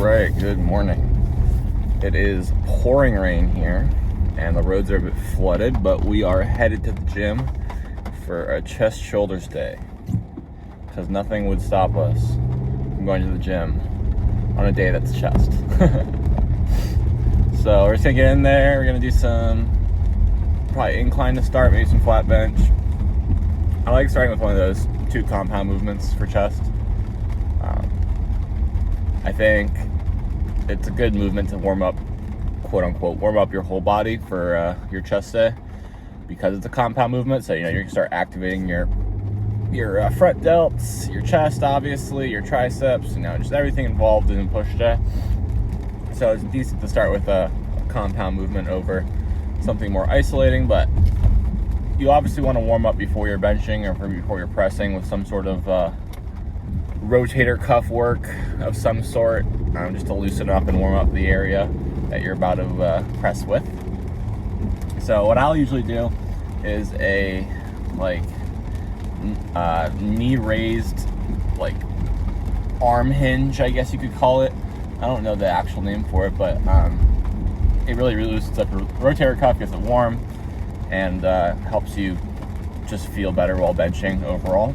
Alright, good morning. It is pouring rain here and the roads are a bit flooded, but we are headed to the gym for a chest shoulders day because nothing would stop us from going to the gym on a day that's chest. So we're just gonna get in there, we're gonna do some probably incline to start, maybe some flat bench. I like starting with one of those 2 compound movements for chest. I think it's a good movement to warm up, quote unquote, warm up your whole body for your chest day because it's a compound movement. So, you're gonna start activating your front delts, your chest, obviously, your triceps, just everything involved in push day. So it's decent to start with a compound movement over something more isolating, but you obviously want to warm up before you're benching or before you're pressing with some sort of rotator cuff work of some sort, just to loosen up and warm up the area that you're about to press with. So what I'll usually do is a knee raised arm hinge, I guess you could call it. I don't know the actual name for it, but it really loosens up your rotator cuff, gets it warm, and helps you just feel better while benching overall.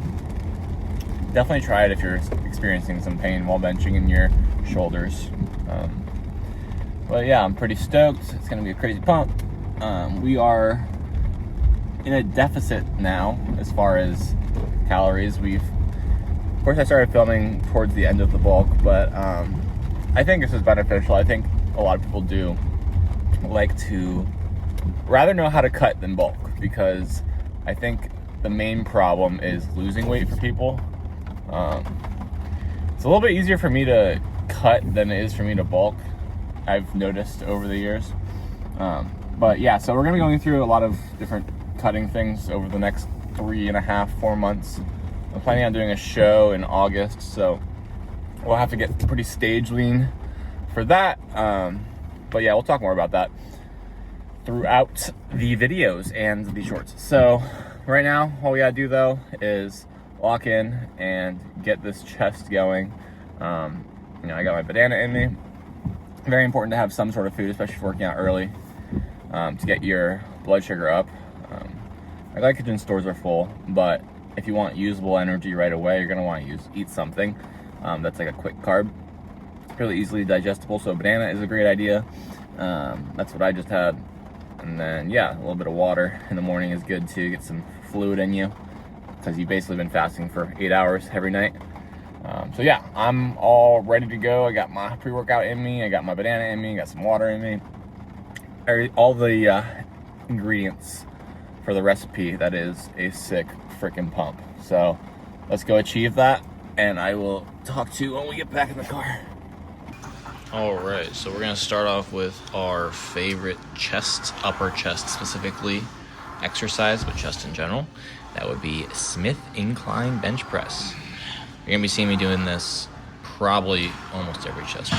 Definitely try it if you're experiencing some pain while benching in your shoulders. But yeah, I'm pretty stoked. It's gonna be a crazy pump. We are in a deficit now as far as calories. Of course I started filming towards the end of the bulk, but I think this is beneficial. I think a lot of people do like to rather know how to cut than bulk, because I think the main problem is losing weight for people. It's a little bit easier for me to cut than it is for me to bulk, I've noticed over the years. But yeah, so we're gonna be going through a lot of different cutting things over the next 3.5-4 months. I'm planning on doing a show in August, so we'll have to get pretty stage lean for that. But yeah, we'll talk more about that throughout the videos and the shorts. So right now, all we gotta do though is lock in and get this chest going. I got my banana in me. Very important to have some sort of food, especially if working out early, to get your blood sugar up. My glycogen stores are full, but if you want usable energy right away, you're gonna want to eat something that's like a quick carb, really easily digestible. So banana is a great idea. That's what I just had. And then yeah, a little bit of water in the morning is good too. Get some fluid in you, because you've basically been fasting for 8 hours every night. So yeah, I'm all ready to go. I got my pre-workout in me, I got my banana in me, got some water in me. All the ingredients for the recipe that is a sick freaking pump. So let's go achieve that, and I will talk to you when we get back in the car. Alright, so we're going to start off with our favorite chest, upper chest specifically, exercise, but chest in general. That would be Smith incline bench press. You're going to be seeing me doing this probably almost every chest day.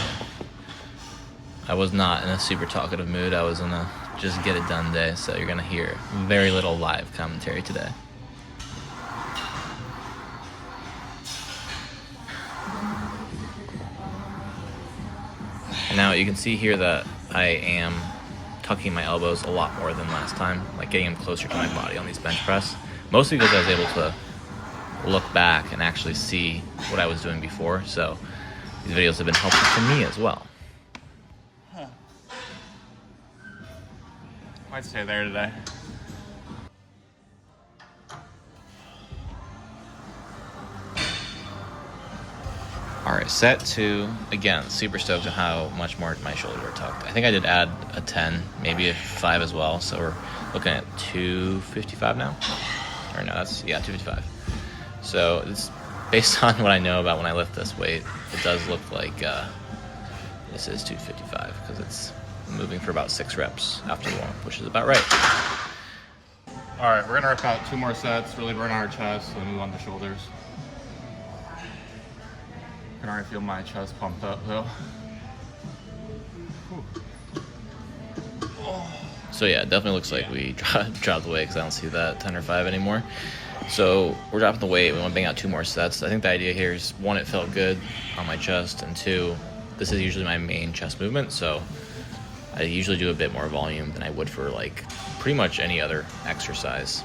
I was not in a super talkative mood. I was in a just get it done day, so you're going to hear very little live commentary today. And now you can see here that I am tucking my elbows a lot more than last time, like getting them closer to my body on these bench press. Mostly because I was able to look back and actually see what I was doing before, so these videos have been helpful for me as well. Might stay there today. Alright, set 2. Again, super stoked on how much more my shoulders are tucked. I think I did add a 10, maybe a 5 as well, so we're looking at 255 now. Or no, 255. So it's based on what I know about when I lift this weight, it does look like this is 255 because it's moving for about 6 reps after the warm-up, which is about right. All right, we're gonna rip out 2 more sets, really burn our chest, and move on to shoulders. I can already feel my chest pumped up though. So yeah, it definitely looks like we dropped the weight because I don't see that 10 or 5 anymore. So we're dropping the weight. We want to bang out 2 more sets. I think the idea here is, 1, it felt good on my chest, and 2, this is usually my main chest movement, so I usually do a bit more volume than I would for like pretty much any other exercise.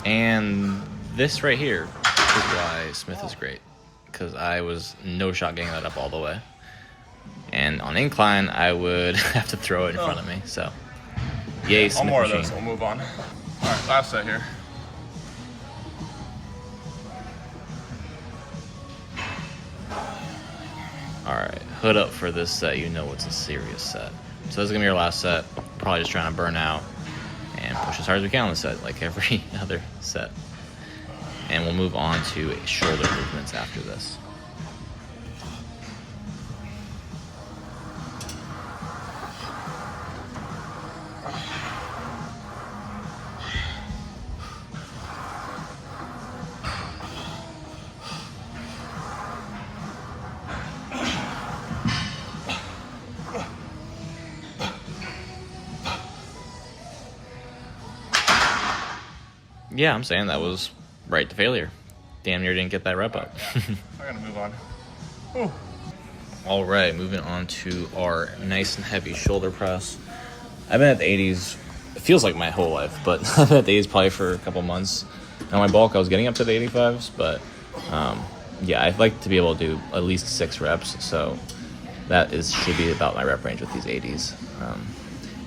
And this right here is why Smith is great, because I was no shot getting that up all the way. And on incline, I would have to throw it in front of me. So, yay, Smith more machine. of those, we'll move on. All right, last set here. All right, hood up for this set. You know it's a serious set. So this is gonna be your last set. Probably just trying to burn out and push as hard as we can on the set, like every other set. And we'll move on to shoulder movements after this. Yeah, I'm saying that was right to failure. Damn near didn't get that rep up. I gotta move on. Ooh. All right, moving on to our nice and heavy shoulder press. I've been at the 80s, it feels like my whole life, but I've been at the 80s probably for a couple months. On my bulk, I was getting up to the 85s, but yeah, I'd like to be able to do at least 6 reps, so that should be about my rep range with these 80s. I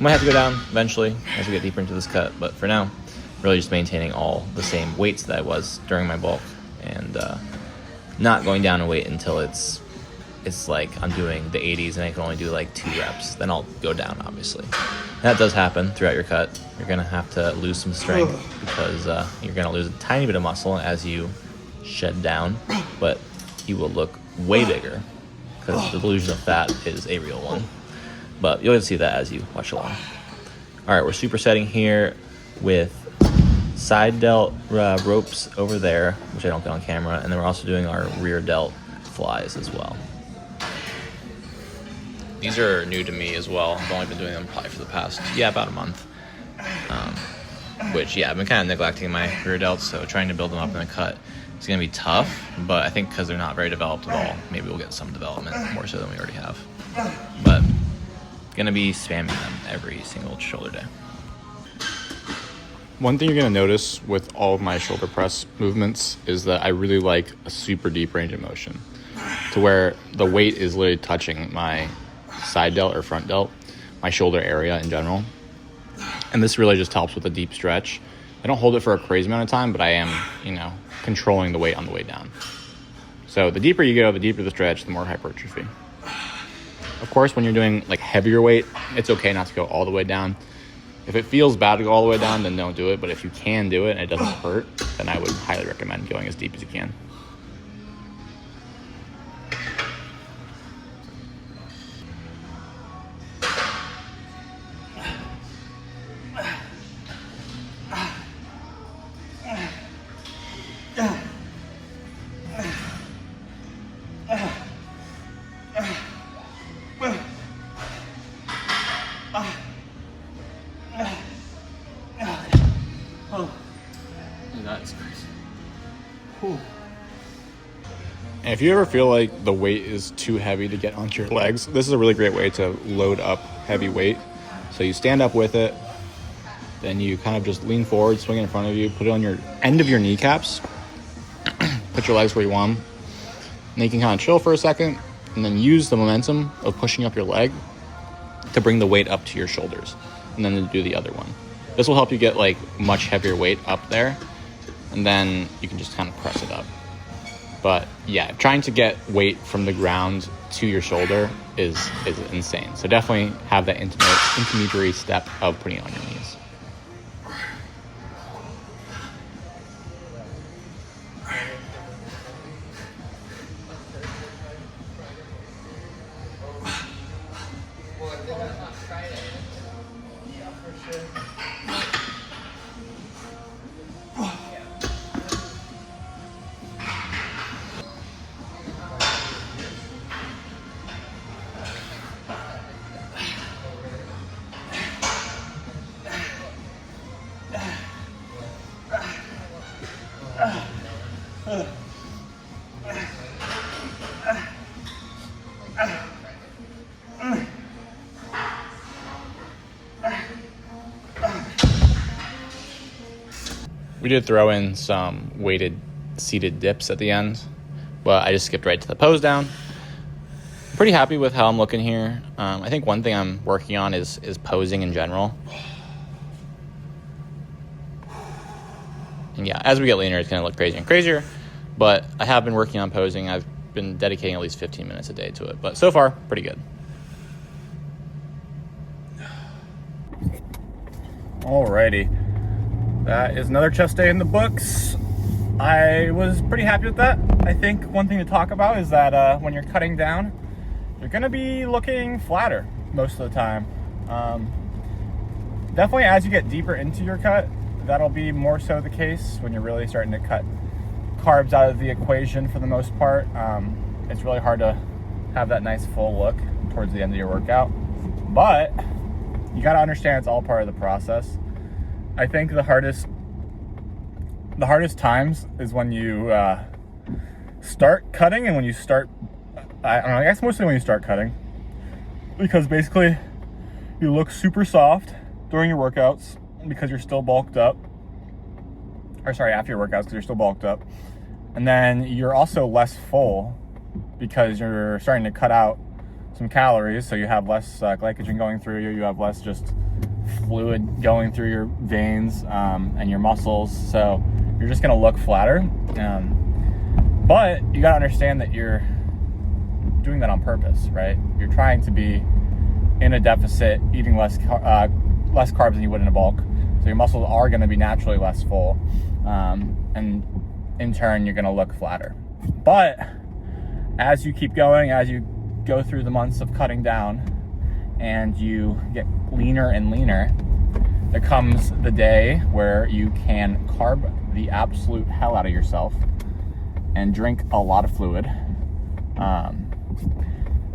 might have to go down eventually as we get deeper into this cut, but for now, really just maintaining all the same weights that I was during my bulk, and not going down in weight until it's like I'm doing the 80s and I can only do like 2 reps. Then I'll go down, obviously. And that does happen throughout your cut. You're going to have to lose some strength because you're going to lose a tiny bit of muscle as you shed down, but you will look way bigger because the illusion of fat is a real one. But you'll get to see that as you watch along. All right, we're supersetting here with side delt ropes over there, which I don't get on camera, and then we're also doing our rear delt flies as well. These are new to me as well. I've only been doing them probably for the past, about a month. Which, I've been kind of neglecting my rear delts, so trying to build them up in the cut is going to be tough, but I think because they're not very developed at all, maybe we'll get some development, more so than we already have. But going to be spamming them every single shoulder day. One thing you're going to notice with all of my shoulder press movements is that I really like a super deep range of motion to where the weight is literally touching my side delt or front delt, my shoulder area in general. And this really just helps with a deep stretch. I don't hold it for a crazy amount of time, but I am, controlling the weight on the way down. So the deeper you go, the deeper the stretch, the more hypertrophy. Of course, when you're doing like heavier weight, it's okay not to go all the way down. If it feels bad to go all the way down, then don't do it. But if you can do it and it doesn't hurt, then I would highly recommend going as deep as you can. And if you ever feel like the weight is too heavy to get onto your legs, this is a really great way to load up heavy weight. So you stand up with it, then you kind of just lean forward, swing it in front of you, put it on your end of your kneecaps, put your legs where you want them, and then you can kind of chill for a second, and then use the momentum of pushing up your leg to bring the weight up to your shoulders, and then to do the other one. This will help you get like much heavier weight up there, and then you can just kind of press it up. But yeah, trying to get weight from the ground to your shoulder is insane. So definitely have that intermediary step of putting it on your knees. We did throw in some weighted seated dips at the end, but I just skipped right to the pose down. Pretty happy with how I'm looking here. I think one thing I'm working on is posing in general. And yeah, as we get leaner, it's going to look crazier and crazier, but I have been working on posing. I've been dedicating at least 15 minutes a day to it, but so far, pretty good. Alrighty. That is another chest day in the books. I was pretty happy with that. I think one thing to talk about is that when you're cutting down, you're gonna be looking flatter most of the time. Definitely as you get deeper into your cut, that'll be more so the case when you're really starting to cut carbs out of the equation for the most part. It's really hard to have that nice full look towards the end of your workout. But you gotta understand it's all part of the process. I think the hardest times is when you start cutting and when you start, I don't know, I guess mostly when you start cutting, because basically you look super soft during your workouts because you're still bulked up, or sorry, after your workouts because you're still bulked up, and then you're also less full because you're starting to cut out some calories, so you have less glycogen going through you, you have less just fluid going through your veins and your muscles, so you're just gonna look flatter. But you gotta understand that you're doing that on purpose, right? You're trying to be in a deficit, eating less carbs than you would in a bulk, so your muscles are gonna be naturally less full, and in turn you're gonna look flatter. But as you keep going, as you go through the months of cutting down and you get leaner and leaner, there comes the day where you can carb the absolute hell out of yourself and drink a lot of fluid.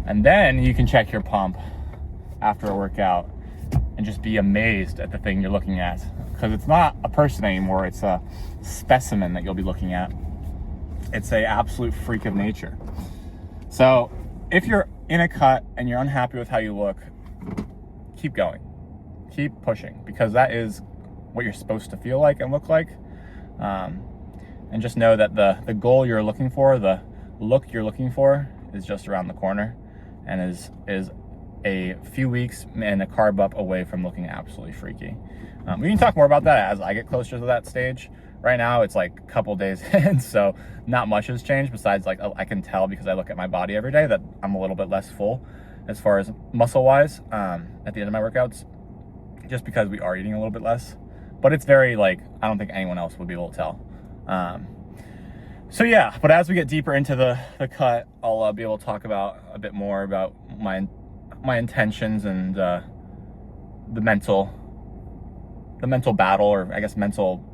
And then you can check your pump after a workout and just be amazed at the thing you're looking at. Because it's not a person anymore, it's a specimen that you'll be looking at. It's an absolute freak of nature. So if you're in a cut and you're unhappy with how you look, keep going. Keep pushing, because that is what you're supposed to feel like and look like. And just know that the goal you're looking for, the look you're looking for, is just around the corner and is a few weeks and a carb up away from looking absolutely freaky. We can talk more about that as I get closer to that stage. Right now it's like a couple days in, so not much has changed besides like I can tell because I look at my body every day that I'm a little bit less full as far as muscle wise at the end of my workouts, just because we are eating a little bit less. But it's very like, I don't think anyone else would be able to tell. So yeah, but as we get deeper into the cut, I'll be able to talk about a bit more about my intentions and the mental battle, or I guess mental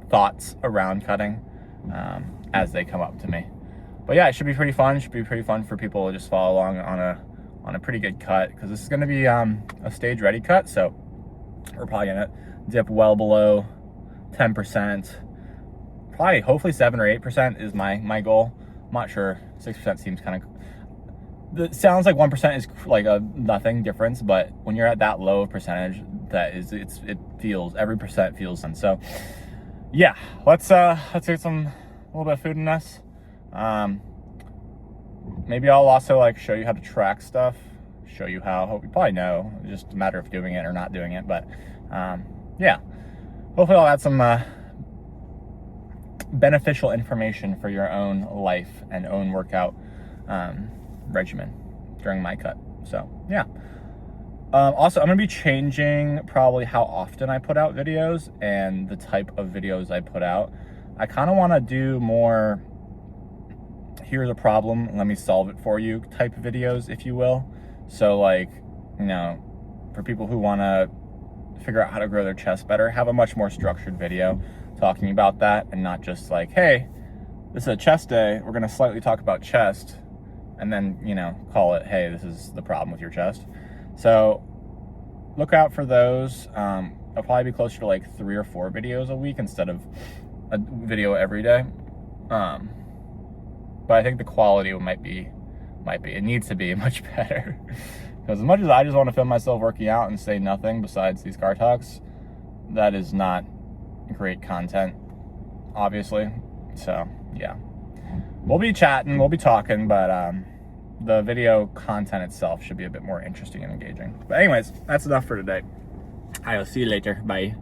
thoughts around cutting as they come up to me. But yeah, it should be pretty fun. It should be pretty fun for people to just follow along on a pretty good cut, because this is going to be a stage ready cut, so we're probably gonna dip well below 10%. Probably, hopefully 7 or 8% is my goal. I'm not sure. 6% seems kind of, it sounds like 1% is like a nothing difference, but when you're at that low of percentage, it feels, every percent feels. And so yeah, let's get a little bit of food in us. Maybe I'll also like show you how to track stuff, show you how, you probably know, it's just a matter of doing it or not doing it. But yeah, hopefully I'll add some beneficial information for your own life and own workout regimen during my cut. So yeah. Also, I'm gonna be changing probably how often I put out videos and the type of videos I put out. I kind of want to do more, here's a problem, let me solve it for you type videos, if you will. So like, you know, for people who want to figure out how to grow their chest better, have a much more structured video talking about that, and not just like, hey, this is a chest day, we're going to slightly talk about chest, and then, you know, call it, hey, this is the problem with your chest. So look out for those. I'll probably be closer to like 3 or 4 videos a week instead of a video every day. But I think the quality might be, it needs to be much better. Because as much as I just want to film myself working out and say nothing besides these car talks, that is not great content, obviously. So, yeah. We'll be chatting, we'll be talking, but the video content itself should be a bit more interesting and engaging. But anyways, that's enough for today. I'll see you later. Bye.